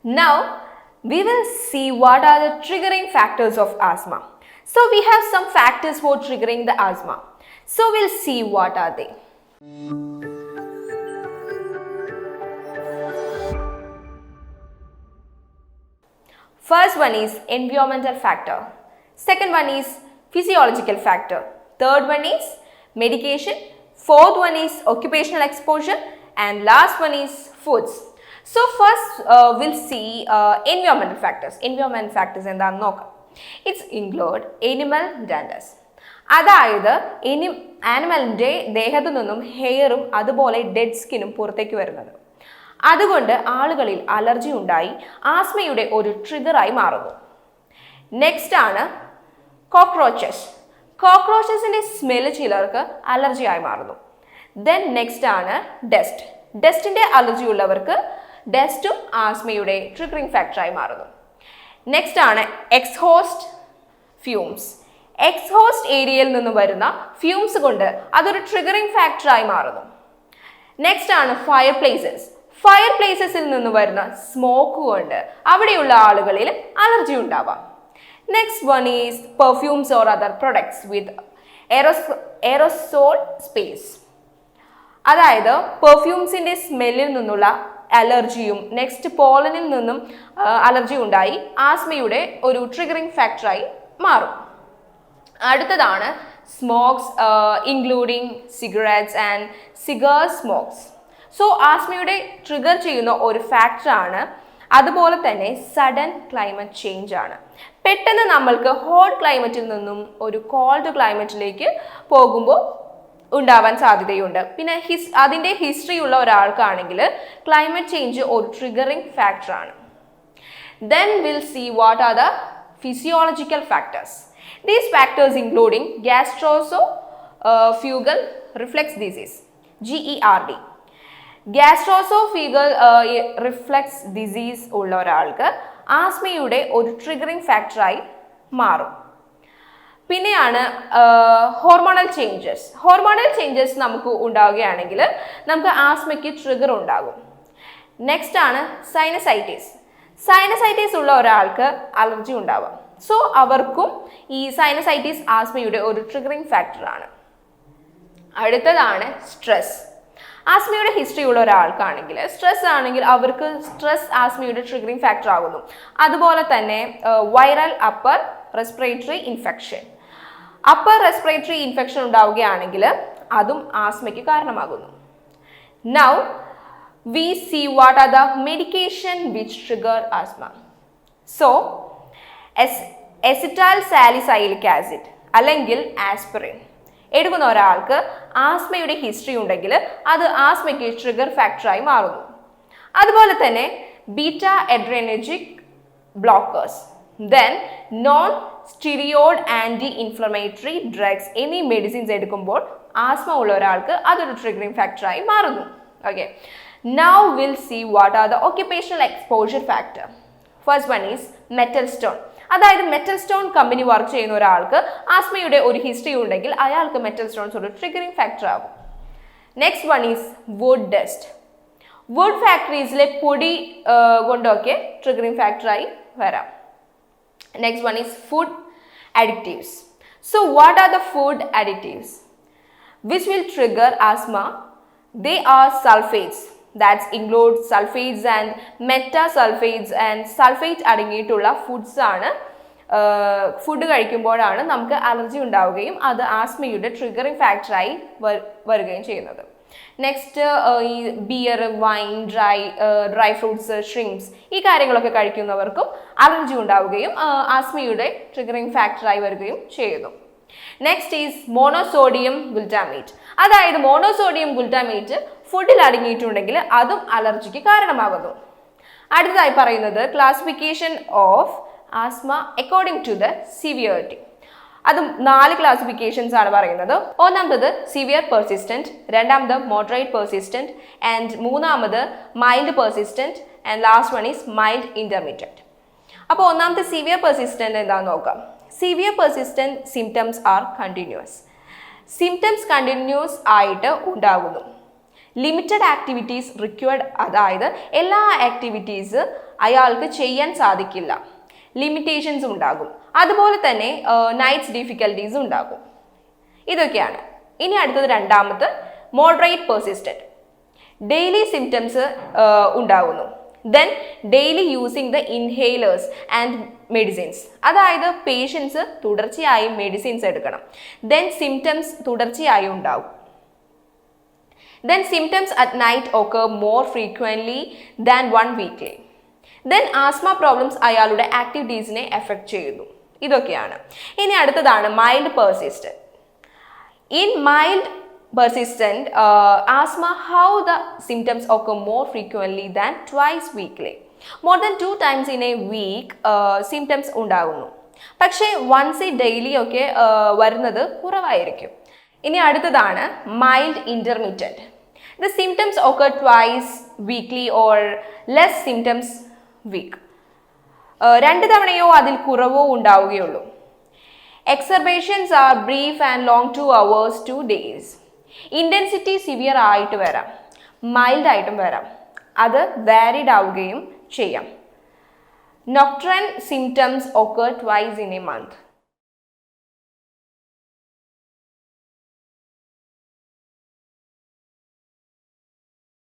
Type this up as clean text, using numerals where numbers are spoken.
Now, we will see what are the triggering factors of asthma. So, we have some factors for triggering the asthma. So, we'll see what are they. First one is environmental factor. Second one is physiological factor. Third one is medication. Fourth one is occupational exposure. And last one is foods. So first we'll see environmental factors. Environmental factors എന്താണെന്ന് നോക്കാം. It's include animal dandruff. അതായത് ആനിമലിൻ്റെ ദേഹത്തു നിന്നും ഹെയറും അതുപോലെ dead സ്കിന്നും പുറത്തേക്ക് വരുന്നത്. അതുകൊണ്ട് ആളുകളിൽ allergy ഉണ്ടായി ആസ്മയുടെ ഒരു ട്രിഗറായി മാറുന്നു. നെക്സ്റ്റ് ആണ് കോക്രോച്ചസ്. കോക്രോച്ചസിൻ്റെ സ്മെല്ല് ചിലർക്ക് അലർജിയായി മാറുന്നു. ദെൻ നെക്സ്റ്റ് ആണ് ഡസ്റ്റ്. ഡസ്റ്റിൻ്റെ അലർജി ഉള്ളവർക്ക് ഡസ്റ്റും ആസ്മയുടെ ട്രിഗറിങ് ഫാക്ടറായി മാറുന്നു. നെക്സ്റ്റ് ആണ് എക്സ്ഹോസ്റ്റ് ഫ്യൂംസ്. എക്സ്ഹോസ്റ്റ് ഏരിയയിൽ നിന്ന് വരുന്ന ഫ്യൂംസ് കൊണ്ട് അതൊരു ട്രിഗറിങ് ഫാക്ടറായി മാറുന്നു. നെക്സ്റ്റ് ആണ് ഫയർ പ്ലേസസ്. ഫയർ പ്ലേസസിൽ നിന്ന് വരുന്ന സ്മോക്ക് കൊണ്ട് അവിടെയുള്ള ആളുകളിൽ അലർജി ഉണ്ടാവാം. Next one is perfumes or other products with aerosol space. അതായത് പെർഫ്യൂംസിൻ്റെ സ്മെല്ലിൽ നിന്നുള്ള അലർജിയും നെക്സ്റ്റ് പോളനിൽ നിന്നും അലർജി ഉണ്ടായി ആസ്മയുടെ ഒരു ട്രിഗറിങ് ഫാക്ടറായി മാറും. അടുത്തതാണ് smokes including cigarettes and cigar smokes. So ആസ്മയുടെ ട്രിഗർ ചെയ്യുന്ന ഒരു ഫാക്ടറാണ്. അതുപോലെ തന്നെ സഡൻ ക്ലൈമറ്റ് ചേഞ്ച് ആണ്. പെട്ടെന്ന് നമ്മൾക്ക് ഹോട്ട് ക്ലൈമറ്റിൽ നിന്നും ഒരു കോൾഡ് ക്ലൈമറ്റിലേക്ക് പോകുമ്പോൾ ഉണ്ടാവാൻ സാധ്യതയുണ്ട്. പിന്നെ അതിൻ്റെ ഹിസ്റ്ററി ഉള്ള ഒരാൾക്കാണെങ്കിൽ ക്ലൈമറ്റ് ചേഞ്ച് ഒരു ട്രിഗറിങ് ഫാക്ടറാണ്. Then will see what are the physiological factors. These factors including gastroesophageal reflux disease GERD. Gastroesophageal reflux disease ഉള്ള ഒരാൾക്ക് ആസ്മയുടെ ഒരു ട്രിഗറിങ് ഫാക്ടറായി മാറും. പിന്നെയാണ് ഹോർമോണൽ ചേഞ്ചസ്. ഹോർമോണൽ ചേഞ്ചസ് നമുക്ക് ഉണ്ടാവുകയാണെങ്കിൽ നമുക്ക് ആസ്മയ്ക്ക് ട്രിഗർ ഉണ്ടാകും. നെക്സ്റ്റ് ആണ് സൈനസൈറ്റിസ്. സൈനസൈറ്റിസ് ഉള്ള ഒരാൾക്ക് അലർജി ഉണ്ടാവാം. സോ അവർക്കും ഈ സൈനസൈറ്റിസ് ആസ്മയുടെ ഒരു ട്രിഗറിങ് ഫാക്ടറാണ്. അടുത്തതാണ് സ്ട്രെസ്. ആസ്മയുടെ ഹിസ്റ്ററി ഉള്ള ഒരാൾക്കാണെങ്കിൽ സ്ട്രെസ് ആണെങ്കിൽ അവർക്ക് സ്ട്രെസ് ആസ്മയുടെ ട്രിഗറിങ് ഫാക്ടർ ആകുന്നു. അതുപോലെ തന്നെ viral upper respiratory infection. Upper respiratory infection ഉണ്ടാവുകയാണെങ്കിൽ അതും ആസ്മയ്ക്ക് കാരണമാകുന്നു. Now we see what are the medication which trigger asthma. So acetyl salicylic acid അല്ലെങ്കിൽ ആസ്പിറിൻ എടുക്കുന്ന ഒരാൾക്ക് ആസ്മയുടെ ഹിസ്റ്ററി ഉണ്ടെങ്കിൽ അത് ആസ്മയ്ക്ക് ട്രിഗർ ഫാക്ടറായി മാറുന്നു. അതുപോലെ തന്നെ beta adrenergic blockers, then non steroid anti inflammatory drugs എന്നീ മെഡിസിൻസ് എടുക്കുമ്പോൾ ആസ്മ ഉള്ള ഒരാൾക്ക് അതൊരു ട്രിഗറിങ് ഫാക്ടറായി മാറുന്നു. Okay, now will see what are the occupational exposure factor. First one is metal stone. അതായത് മെറ്റൽ സ്റ്റോൺ കമ്പനി വർക്ക് ചെയ്യുന്ന ഒരാൾക്ക് ആസ്മയുടെ ഒരു ഹിസ്റ്ററി ഉണ്ടെങ്കിൽ അയാൾക്ക് മെറ്റൽ സ്റ്റോൺസ് ഒരു ട്രിഗറിങ് ഫാക്ടർ ആകും. Next one is wood dust. Wood ഫാക്ടറീസിലെ പൊടി കൊണ്ടൊക്കെ ട്രിഗറിങ് ഫാക്ടറായി വരാം. Next one is food additives. So what are the food additives which will trigger asthma? They are sulfates. That include sulfates and metasulfates and sulfate അടങ്ങിയിട്ടുള്ള foods ആണ്. Food കഴിക്കുമ്പോഴാണ് നമുക്ക് allergy ഉണ്ടാവുകയും അത് ആസ്മയുടെ ട്രിഗറിങ് ഫാക്ടറായി വരികയും ചെയ്യുന്നത്. നെക്സ്റ്റ് ഈ ബിയർ, വൈൻ, ഡ്രൈ ഫ്രൂട്ട്സ്, ഷ്രിംപ്സ് ഈ കാര്യങ്ങളൊക്കെ കഴിക്കുന്നവർക്കും അലർജി ഉണ്ടാവുകയും ആസ്മയുടെ ട്രിഗറിങ് ഫാക്ടറായി വരികയും ചെയ്യുന്നു. Next is monosodium glutamate. അതായത് മോണോസോഡിയം ഗ്ലൂട്ടാമേറ്റ് ഫുഡിൽ അടങ്ങിയിട്ടുണ്ടെങ്കിൽ അതും അലർജിക്ക് കാരണമാകുന്നു. അടുത്തതായി പറയുന്നത് classification of asthma according to the severity. അത് 4 ക്ലാസിഫിക്കേഷൻസ് ആണ് പറയുന്നത്. ഒന്നാമത് സിവിയർ പെർസിസ്റ്റന്റ്, രണ്ടാമത് മോഡറേറ്റ് പെർസിസ്റ്റന്റ്, ആൻഡ് മൂന്നാമത് mild persistent, and last one is mild intermediate. അപ്പോൾ ഒന്നാമത്തെ സിവിയർ പെർസിസ്റ്റന്റ് എന്താണെന്ന് നോക്കാം. Severe persistent symptoms are continuous. Symptoms continuous ആയിട്ട് ഉണ്ടാകുന്നു. ലിമിറ്റഡ് ആക്ടിവിറ്റീസ് റിക്വയർഡ്, അതായത് എല്ലാ ആക്ടിവിറ്റീസ് അയാൾക്ക് ചെയ്യാൻ സാധിക്കില്ല, ലിമിറ്റേഷൻസ് ഉണ്ടാകും. അതുപോലെ തന്നെ നൈറ്റ്സ് ഡിഫിക്കൽട്ടീസ് ഉണ്ടാകും. ഇതൊക്കെയാണ്. ഇനി അടുത്തത് രണ്ടാമത്തെ മോഡറേറ്റ് പെർസിസ്റ്റന്റ്. ഡെയിലി സിംറ്റംസ് ഉണ്ടാകുന്നു. Then daily using the inhalers and medicines, അതായത് പേഷ്യൻസ് തുടർച്ചയായി മെഡിസിൻസ് എടുക്കണം. ദെൻ സിംറ്റംസ് തുടർച്ചയായി ഉണ്ടാവും. Then symptoms at night occur more frequently than one weekly. Then asthma problems അയാളുടെ ആക്ടിവിറ്റീസിനെ എഫക്റ്റ് ചെയ്യുന്നു. ഇതൊക്കെയാണ്. ഇനി അടുത്തതാണ് mild persistent. In mild persistent asthma, how the symptoms occur more frequently than twice weekly. More than 2 times in a week symptoms ഉണ്ടാകുന്നു. പക്ഷേ once daily ഒക്കെ വരുന്നത് കുറവായിരിക്കും. ഇനി അടുത്തതാണ് mild intermediate. The symptoms occur twice weekly or less symptoms week. 2 തവണയോ അതിൽ കുറവോ ഉണ്ടാവുകയുള്ളൂ. Exacerbations are brief and long, 2 hours, 2 days. Intensity severe ആയിട്ട് വരാം, മൈൽഡ് ആയിട്ടും വരാം. അത് വാരിഡ് ആവുകയും ചെയ്യാം. Nocturnal symptoms occur twice in a month.